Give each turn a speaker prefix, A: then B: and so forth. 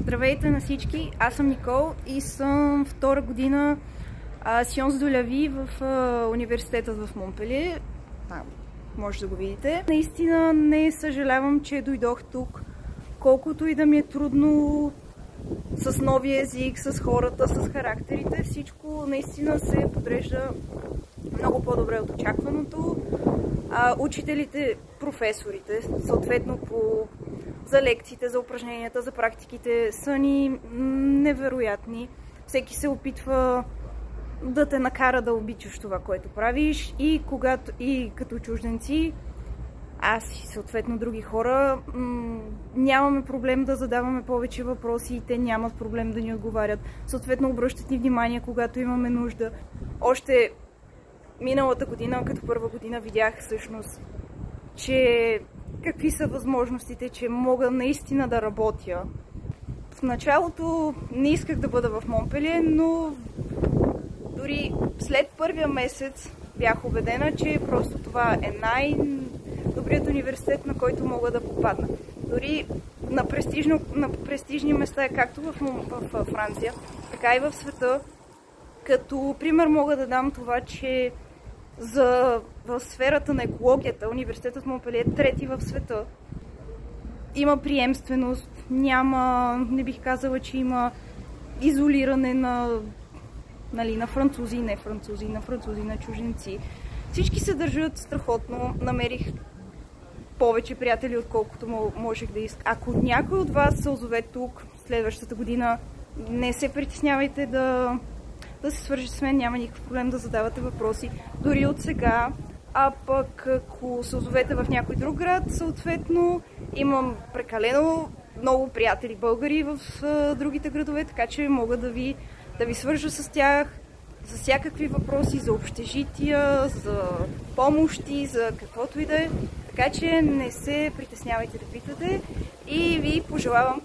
A: Здравейте на всички, аз съм Никол и съм втора година Сионс дю ла Ви в университетът в Монпелие. Може да го видите. Наистина не съжалявам, че дойдох тук, колкото и да ми е трудно с новия език, с хората, с характерите. Всичко наистина се подрежда много по-добре от очакваното. Учителите, професорите, съответно за лекциите, за упражненията, за практиките са ни невероятни. Всеки се опитва да те накара да обичаш това, което правиш, и като чужденци, аз и съответно други хора, нямаме проблем да задаваме повече въпроси и те нямат проблем да ни отговарят. Съответно обръщат ни внимание, когато имаме нужда. Още миналата година, като първа година, видях всъщност, че какви са възможностите, че мога наистина да работя. В началото не исках да бъда в Монпелие, но дори след първия месец бях убедена, че просто това е най-добрият университет, на който мога да попадна. Дори на престижни места, както в Франция, така и в света. Като пример мога да дам това, че в сферата на екологията университетът Монпелие е трети в света. Има приемственост, не бих казала, че има изолиране на французи и не французи, на французи, на чужденци. Всички се държат страхотно. Намерих повече приятели, отколкото можех да искам. Ако някой от вас се озове тук следващата година, не се притеснявайте да се свържете с мен, няма никакъв проблем да задавате въпроси. Дори от сега, а пък ако се озовете в някой друг град, съответно имам прекалено много приятели българи в другите градове, така че мога да ви свържа с тях за всякакви въпроси, за общежития, за помощи, за каквото и да е. Така че не се притеснявайте да питате и ви пожелавам